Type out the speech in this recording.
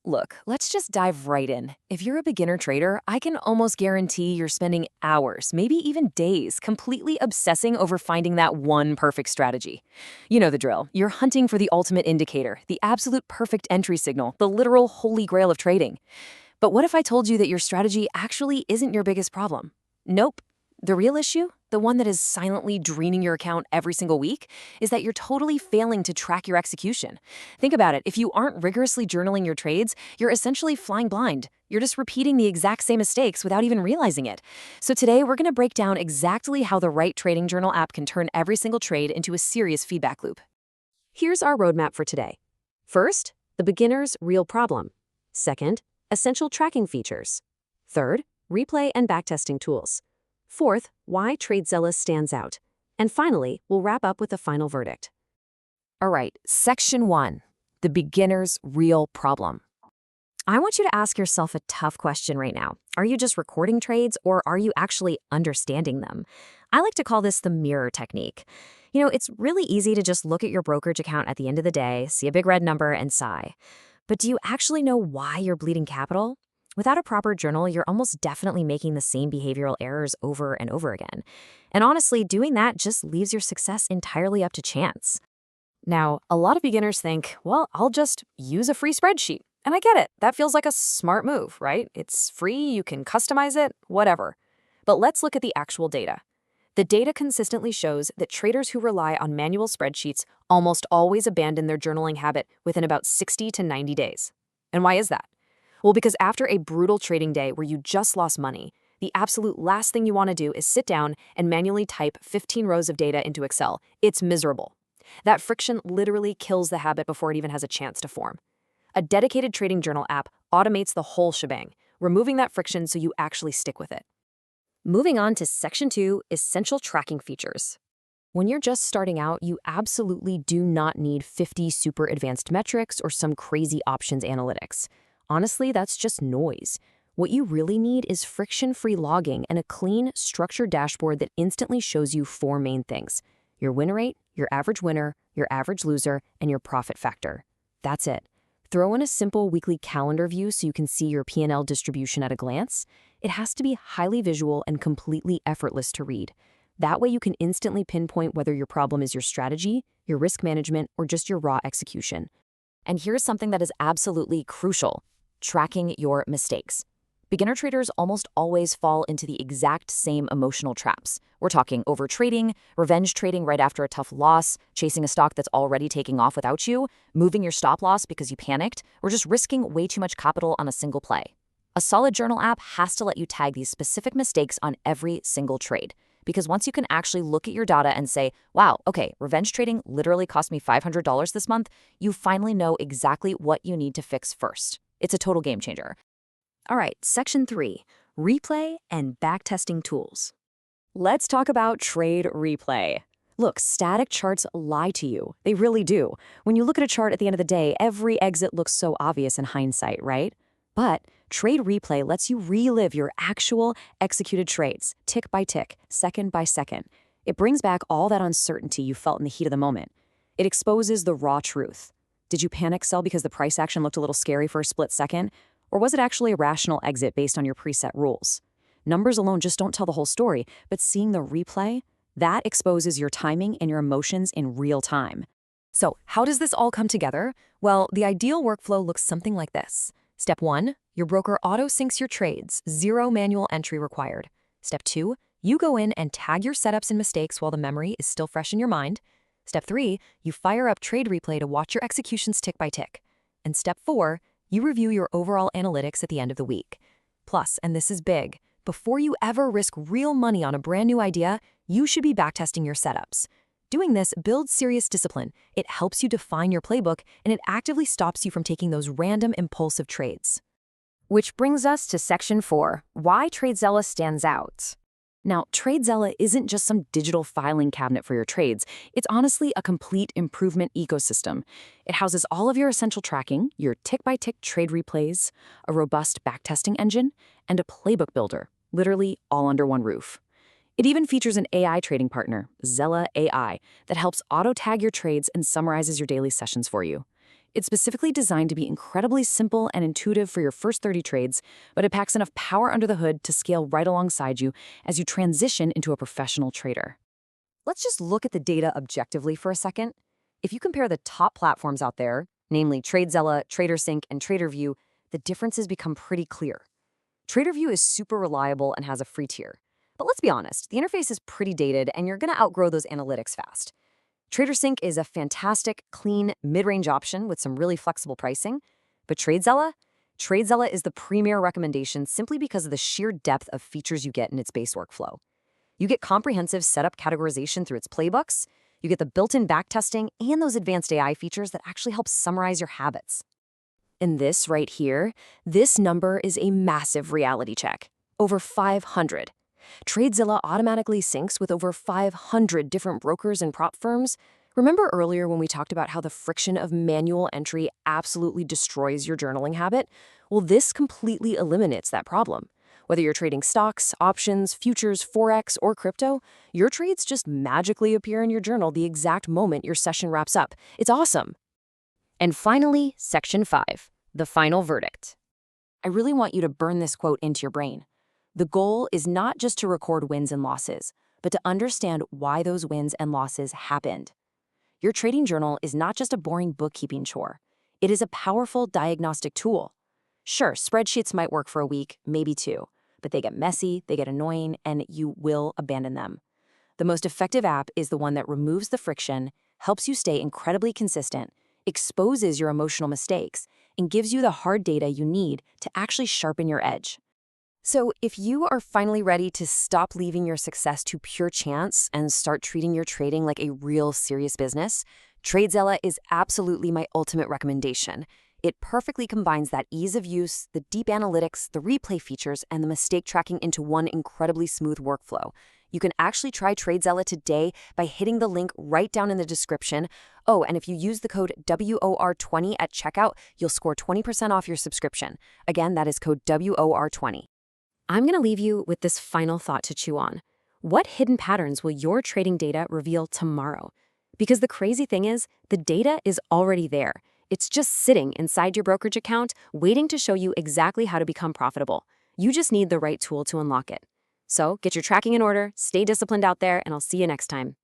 Look, let's just dive right in. If you're a beginner trader, I can almost guarantee you're spending hours, maybe even days, completely obsessing over finding that one perfect strategy. You know the drill. You're hunting for the ultimate indicator, the absolute perfect entry signal, the literal holy grail of trading. But what if I told you that your strategy actually isn't your biggest problem? Nope. The real issue, the one that is silently draining your account every single week, is that you're totally failing to track your execution. Think about it. If you aren't rigorously journaling your trades, you're essentially flying blind. You're just repeating the exact same mistakes without even realizing it. So today, we're going to break down exactly how the right trading journal app can turn every single trade into a serious feedback loop. Here's our roadmap for today. First, the beginner's real problem. Second, essential tracking features. Third, replay and backtesting tools. Fourth, why TradeZella stands out. And finally, we'll wrap up with the final verdict. All right, Section 1, the beginner's real problem. I want you to ask yourself a tough question right now. Are you just recording trades, or are you actually understanding them? I like to call this the mirror technique. You know, it's really easy to just look at your brokerage account at the end of the day, see a big red number, and sigh. But do you actually know why you're bleeding capital? Without a proper journal, you're almost definitely making the same behavioral errors over and over again. And honestly, doing that just leaves your success entirely up to chance. Now, a lot of beginners think, well, I'll just use a free spreadsheet. And I get it. That feels like a smart move, right? It's free, you can customize it, whatever. But let's look at the actual data. The data consistently shows that traders who rely on manual spreadsheets almost always abandon their journaling habit within about 60 to 90 days. And why is that? Well, because after a brutal trading day where you just lost money, the absolute last thing you want to do is sit down and manually type 15 rows of data into Excel. It's miserable. That friction literally kills the habit before it even has a chance to form. A dedicated trading journal app automates the whole shebang, removing that friction so you actually stick with it. Moving on to Section 2, essential tracking features. When you're just starting out, you absolutely do not need 50 super advanced metrics or some crazy options analytics. Honestly, that's just noise. What you really need is friction-free logging and a clean, structured dashboard that instantly shows you four main things: your win rate, your average winner, your average loser, and your profit factor. That's it. Throw in a simple weekly calendar view so you can see your P&L distribution at a glance. It has to be highly visual and completely effortless to read. That way you can instantly pinpoint whether your problem is your strategy, your risk management, or just your raw execution. And here's something that is absolutely crucial: tracking your mistakes. Beginner traders almost always fall into the exact same emotional traps. We're talking overtrading, revenge trading right after a tough loss, chasing a stock that's already taking off without you, moving your stop loss because you panicked, or just risking way too much capital on a single play. A solid journal app has to let you tag these specific mistakes on every single trade. Because once you can actually look at your data and say, wow, okay, revenge trading literally cost me $500 this month, you finally know exactly what you need to fix first. It's a total game changer. All right, Section 3, replay and backtesting tools. Let's talk about trade replay. Look, static charts lie to you. They really do. When you look at a chart at the end of the day, every exit looks so obvious in hindsight, right? But trade replay lets you relive your actual executed trades, tick by tick, second by second. It brings back all that uncertainty you felt in the heat of the moment. It exposes the raw truth. Did you panic sell because the price action looked a little scary for a split second? Or was it actually a rational exit based on your preset rules? Numbers alone just don't tell the whole story, but seeing the replay, that exposes your timing and your emotions in real time. So how does this all come together? Well, the ideal workflow looks something like this. Step 1, your broker auto-syncs your trades, 0 manual entry required. Step 2, you go in and tag your setups and mistakes while the memory is still fresh in your mind. Step 3, you fire up trade replay to watch your executions tick by tick. And step 4, you review your overall analytics at the end of the week. Plus, and this is big, before you ever risk real money on a brand new idea, you should be backtesting your setups. Doing this builds serious discipline. It helps you define your playbook, and it actively stops you from taking those random impulsive trades. Which brings us to Section 4, why TradeZella stands out. Now, TradeZella isn't just some digital filing cabinet for your trades. It's honestly a complete improvement ecosystem. It houses all of your essential tracking, your tick-by-tick trade replays, a robust backtesting engine, and a playbook builder, literally all under one roof. It even features an AI trading partner, Zella AI, that helps auto-tag your trades and summarizes your daily sessions for you. It's specifically designed to be incredibly simple and intuitive for your first 30 trades, but it packs enough power under the hood to scale right alongside you as you transition into a professional trader. Let's just look at the data objectively for a second. If you compare the top platforms out there, namely TradeZella, TraderSync, and TraderView, the differences become pretty clear. TraderView is super reliable and has a free tier. But let's be honest, the interface is pretty dated and you're going to outgrow those analytics fast. TraderSync is a fantastic, clean, mid-range option with some really flexible pricing. But TradeZella is the premier recommendation simply because of the sheer depth of features you get in its base workflow. You get comprehensive setup categorization through its playbooks, you get the built-in backtesting, and those advanced AI features that actually help summarize your habits. And this right here, this number is a massive reality check. Over 500. TradeZilla automatically syncs with over 500 different brokers and prop firms. Remember earlier when we talked about how the friction of manual entry absolutely destroys your journaling habit? Well, this completely eliminates that problem. Whether you're trading stocks, options, futures, forex, or crypto, your trades just magically appear in your journal the exact moment your session wraps up. It's awesome. And finally, Section 5, the final verdict. I really want you to burn this quote into your brain. The goal is not just to record wins and losses, but to understand why those wins and losses happened. Your trading journal is not just a boring bookkeeping chore. It is a powerful diagnostic tool. Sure, spreadsheets might work for a week, maybe two, but they get messy, they get annoying, and you will abandon them. The most effective app is the one that removes the friction, helps you stay incredibly consistent, exposes your emotional mistakes, and gives you the hard data you need to actually sharpen your edge. So if you are finally ready to stop leaving your success to pure chance and start treating your trading like a real serious business, TradeZella is absolutely my ultimate recommendation. It perfectly combines that ease of use, the deep analytics, the replay features, and the mistake tracking into one incredibly smooth workflow. You can actually try TradeZella today by hitting the link right down in the description. Oh, and if you use the code WOR20 at checkout, you'll score 20% off your subscription. Again, that is code WOR20. I'm going to leave you with this final thought to chew on. What hidden patterns will your trading data reveal tomorrow? Because the crazy thing is, the data is already there. It's just sitting inside your brokerage account, waiting to show you exactly how to become profitable. You just need the right tool to unlock it. So get your tracking in order, stay disciplined out there, and I'll see you next time.